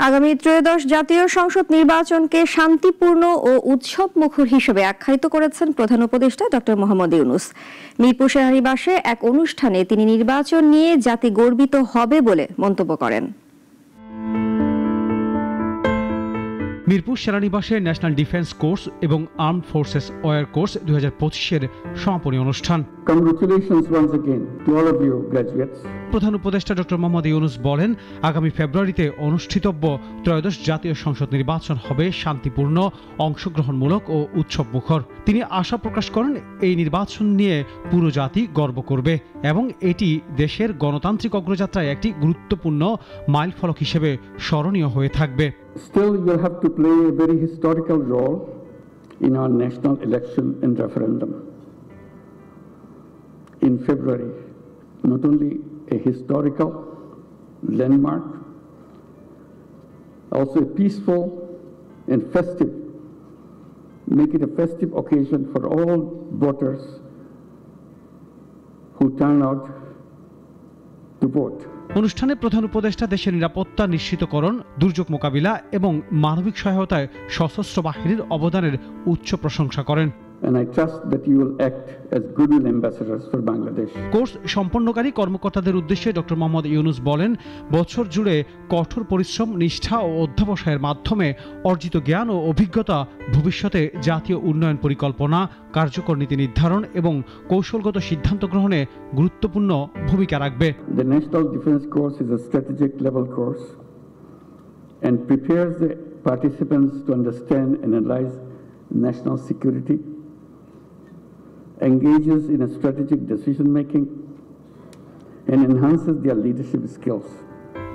আগামী ত্রয়োদশ জাতীয় সংসদ নির্বাচনকে শান্তিপূর্ণ ও উৎসবমুখর হিসেবে আখ্যায়িত করেছেন প্রধান উপদেষ্টা ডক্টর মোহাম্মদ ইউনূস। মিরপুর সেনানিবাসে এক অনুষ্ঠানে তিনি নির্বাচন নিয়ে জাতি গর্বিত হবে বলে মন্তব্য করেন। মিরপুর সেনানিবাসে ন্যাশনাল ডিফেন্স কোর্স এবং আর্মড ফোর্সেস ওয়ার কোর্স 2025-এর সমাপনী অনুষ্ঠান। Congratulations once again to all of you graduates. প্রধান উপদেষ্টা ডক্টর মোহাম্মদ ইউনূস বলেন, আগামী ফেব্রুয়ারিতে অনুষ্ঠিতব্য ত্রয়োদশ জাতীয় সংসদ নির্বাচন হবে শান্তিপূর্ণ, অংশগ্রহণমূলক ও উৎসবমুখর। তিনি আশা প্রকাশ করেন, এই নির্বাচন নিয়ে পুরো জাতি গর্ব করবে এবং এটি দেশের গণতান্ত্রিক অগ্রযাত্রায় একটি গুরুত্বপূর্ণ মাইলফলক হিসেবে স্মরণীয় হয়ে থাকবে। Still, you have to play a very historical role in our national election and referendum in February. Not only a historical landmark, also a peaceful and festive. Make it a festive occasion for all voters who turn out to vote. অনুষ্ঠানে প্রধান উপদেষ্টা দেশের নিরাপত্তা নিশ্চিতকরণ, দুর্যোগ মোকাবিলা এবং মানবিক সহায়তায় সশস্ত্র বাহিনীর অবদানের উচ্চ প্রশংসা করেন। And I trust that you will act as goodwill ambassadors for Bangladesh. Course সম্পন্নকারী কর্মকর্তাদের উদ্দেশ্যে ডক্টর মোহাম্মদ ইউনূস বলেন, বছর জুড়ে কঠোর পরিশ্রম, নিষ্ঠা ও অধ্যবসায়ের মাধ্যমে অর্জিত জ্ঞান ও অভিজ্ঞতা ভবিষ্যতে জাতীয় উন্নয়ন পরিকল্পনা, কার্যকর নীতি নির্ধারণ এবং কৌশলগত সিদ্ধান্ত গ্রহণে গুরুত্বপূর্ণ ভূমিকা রাখবে। The National Defense Course is a strategic level course and prepares the participants to understand and analyze national security, engages in a strategic decision making, and enhances their leadership skills.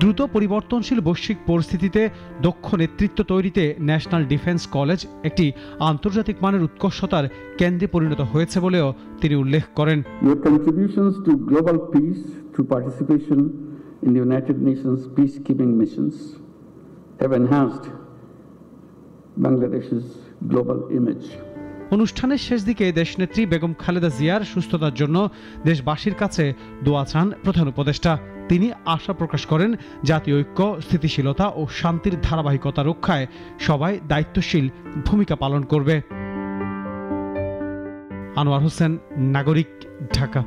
দ্রুত পরিবর্তনশীল বৈশ্বিক পরিস্থিতিতে দক্ষ নেতৃত্ব তৈরিতে ন্যাশনাল ডিফেন্স কলেজ একটি আন্তর্জাতিক মানের উৎকর্ষতার কেন্দ্রে পরিণত হয়েছে বলেও তিনি উল্লেখ করেন। Your contributions to global peace through participation in the United Nations peacekeeping missions have enhanced Bangladesh's global image. অনুষ্ঠানের শেষ দিকে দেশনেত্রী বেগম খালেদা জিয়ার সুস্থতার জন্য দেশবাসীর কাছে দোয়া চান প্রধান উপদেষ্টা। তিনি আশা প্রকাশ করেন, জাতীয় ঐক্য, স্থিতিশীলতা ও শান্তির ধারাবাহিকতা রক্ষায় সবাই দায়িত্বশীল ভূমিকা পালন করবে। আনোয়ার হোসেন, নাগরিক, ঢাকা।